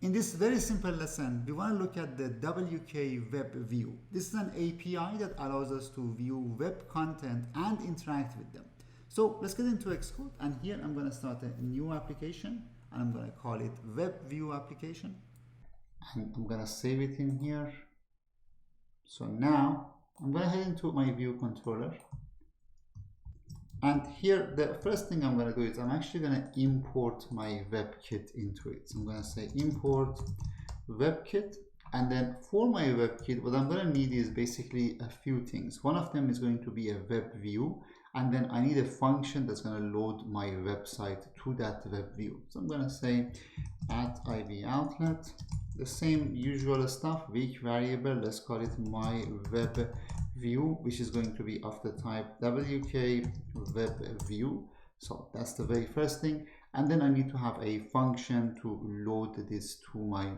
In this very simple lesson, we want to look at the WK Web View. This is an API that allows us to view web content and interact with them. So let's get into Xcode, and here I'm going to start a new application, and I'm going to call it Web View Application. And I'm going to save it in here. So now I'm going to head into my view controller. And here, the first thing I'm going to do is I'm actually going to import my WebKit into it. So I'm going to say import WebKit. And then for my WebKit, what I'm going to need is basically a few things. One of them is going to be a web view. And then I need a function that's going to load my website to that web view. So I'm going to say @ib outlet, the same usual stuff, weak variable, let's call it my web view, which is going to be of the type WK web view. So that's the very first thing. And then I need to have a function to load this to my,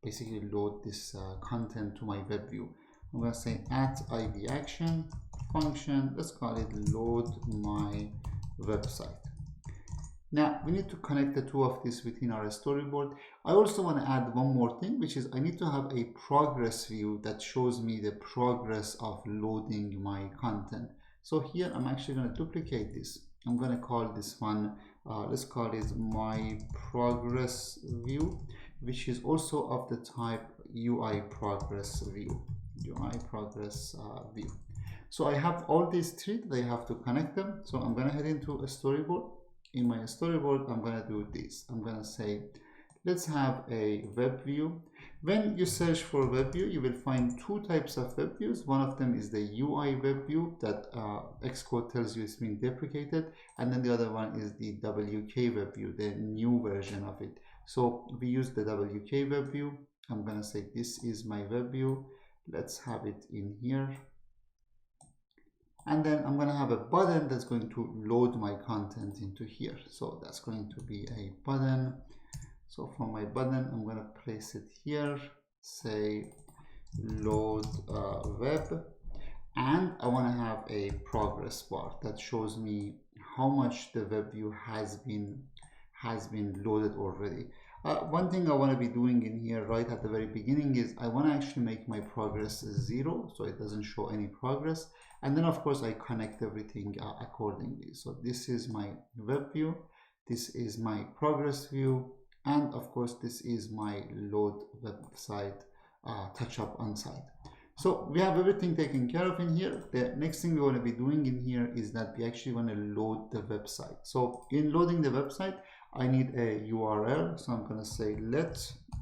basically load this content to my web view. I'm going to say @ib action function, let's call it load my website. Now we need to connect the two of these within our storyboard. I also want to add one more thing, which is I need to have a progress view that shows me the progress of loading my content. So here I'm actually going to duplicate this. I'm going to call this one, let's call it my progress view, which is also of the type UI progress view, UI progress view. So I have all these three that I have to connect them. So I'm going to head into a storyboard. In my storyboard, I'm going to do this. I'm going to say, let's have a web view. When you search for web view, you will find two types of web views. One of them is the UI web view that Xcode tells you it's been deprecated. And then the other one is the WK web view, the new version of it. So we use the WK web view. I'm going to say, this is my web view. Let's have it in here. And then I'm going to have a button that's going to load my content into here. So that's going to be a button. So for my button, I'm going to place it here, say load web. And I want to have a progress bar that shows me how much the web view has been loaded already. One thing I want to be doing in here right at the very beginning is I want to actually make my progress 0, so it doesn't show any progress. And then of course I connect everything accordingly. So this is my web view, this is my progress view, and of course this is my load website touch up on site. So we have everything taken care of in here. The next thing we want to be doing in here is that we actually want to load the website. So in loading the website, I need a URL. So I'm going to say let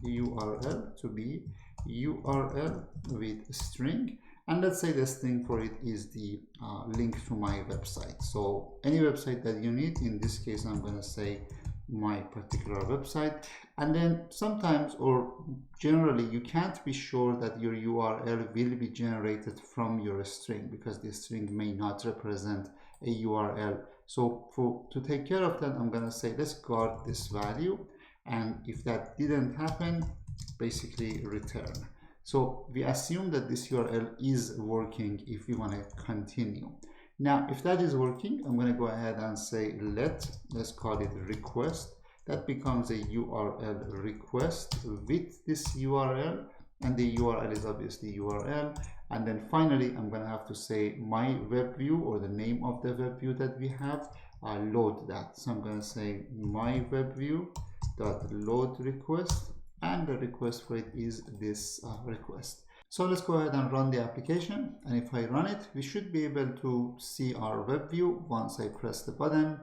URL to be URL with string. And let's say the string for it is the link to my website. So any website that you need, in this case, I'm going to say my particular website. And then sometimes, or generally, you can't be sure that your URL will be generated from your string because the string may not represent a URL. So to take care of that, I'm going to say, let's guard this value. And if that didn't happen, basically return. So we assume that this URL is working if we want to continue. Now, if that is working, I'm going to go ahead and say let's call it request. That becomes a URL request with this URL, and the URL is obviously URL. And then finally, I'm going to have to say my web view, or the name of the web view that we have, load that. So I'm going to say my web view dot load request, and the request for it is this request. So let's go ahead and run the application. And if I run it, we should be able to see our web view once I press the button.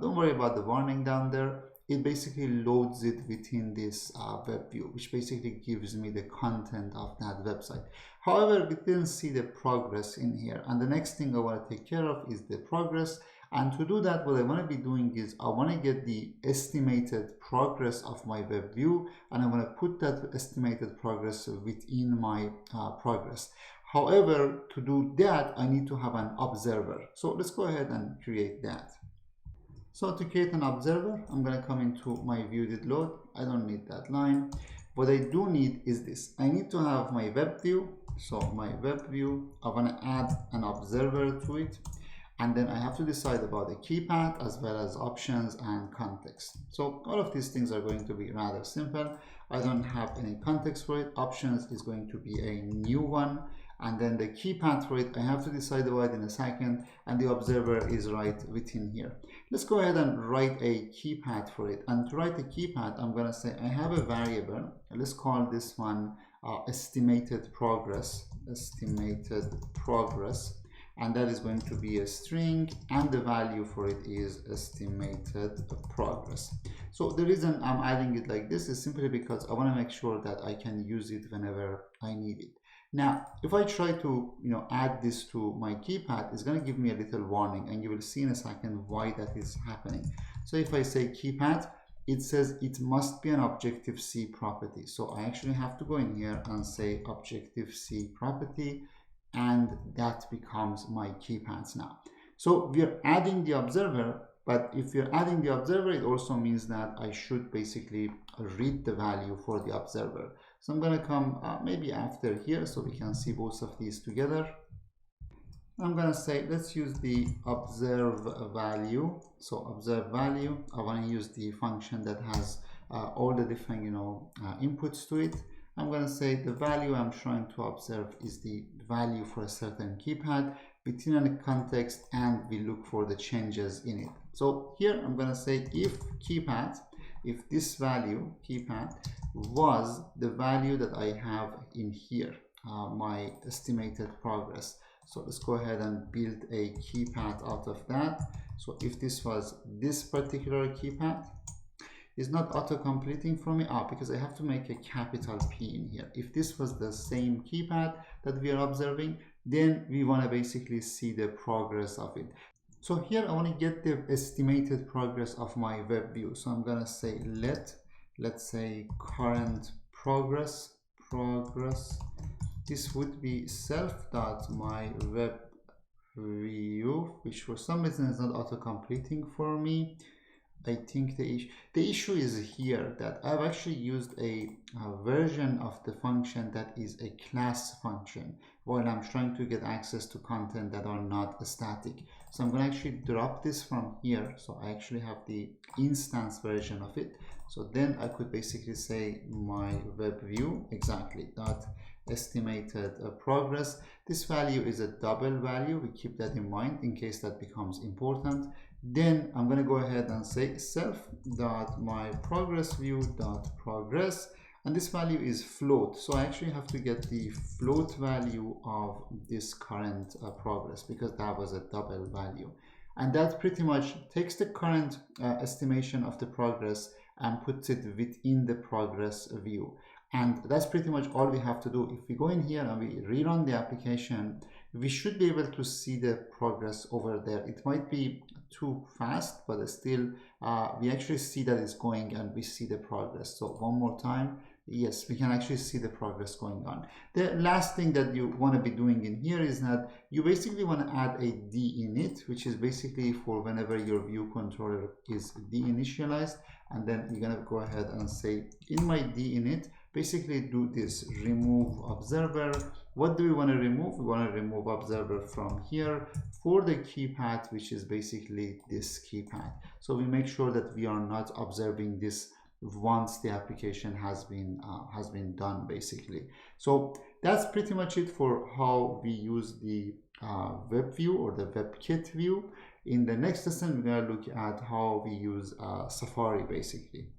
Don't worry about the warning down there. It basically loads it within this web view, which basically gives me the content of that website. However, we didn't see the progress in here. And the next thing I want to take care of is the progress. And to do that, what I want to be doing is I want to get the estimated progress of my web view, and I want to put that estimated progress within my progress. However, to do that, I need to have an observer. So let's go ahead and create that. So to create an observer, I'm going to come into my view did load. I don't need that line. What I do need is this. I need to have my web view. So my web view, I want to add an observer to it. And then I have to decide about the keypad as well as options and context. So all of these things are going to be rather simple. I don't have any context for it. Options is going to be a new one. And then the keypad for it, I have to decide about it in a second. And the observer is right within here. Let's go ahead and write a keypad for it. And to write a keypad, I'm going to say I have a variable. Let's call this one estimated progress. And that is going to be a string, and the value for it is estimated progress. So the reason I'm adding it like this is simply because I want to make sure that I can use it whenever I need it. Now, if I try to add this to my keypad, it's going to give me a little warning, and you will see in a second why that is happening. So if I say keypad, it says it must be an Objective-C property. So I actually have to go in here and say Objective-C property, and that becomes my keypads now. So we are adding the observer, but if you're adding the observer, it also means that I should basically read the value for the observer. So I'm going to come maybe after here so we can see both of these together. I'm going to say let's use the observe value. So observe value, I want to use the function that has all the different inputs to it. I'm going to say the value I'm trying to observe is the value for a certain keypad within a context, and we look for the changes in it. So here I'm going to say if keypad, if this value keypad was the value that I have in here, my estimated progress. So let's go ahead and build a keypad out of that. So if this was this particular keypad, is not auto-completing for me because I have to make a capital P in here. If this was the same keypad that we are observing, then we want to basically see the progress of it. So here I want to get the estimated progress of my web view. So I'm going to say let's say current progress. This would be self.myWebView, which for some reason is not auto-completing for me. I think the issue is here that I've actually used a version of the function that is a class function while I'm trying to get access to content that are not static. So I'm going to actually drop this from here. So I actually have the instance version of it. So then I could basically say my web view exactly dot estimated progress. This value is a double value. We keep that in mind in case that becomes important. Then I'm going to go ahead and say self.myProgressView.progress, and this value is float. So I actually have to get the float value of this current progress because that was a double value. And that pretty much takes the current estimation of the progress and puts it within the progress view. And that's pretty much all we have to do. If we go in here and we rerun the application, we should be able to see the progress over there. It might be too fast, but still we actually see that it's going and we see the progress. So one more time, yes, we can actually see the progress going on. The last thing that you want to be doing in here is that you basically want to add a deinit, which is basically for whenever your view controller is deinitialized, and then you're going to go ahead and say in my deinit, basically do this remove observer. What do we want to remove? We want to remove observer from here for the keypad, which is basically this keypad. So we make sure that we are not observing this once the application has been done basically. So that's pretty much it for how we use the web view or the WebKit view. In the next lesson, we're going to look at how we use Safari basically.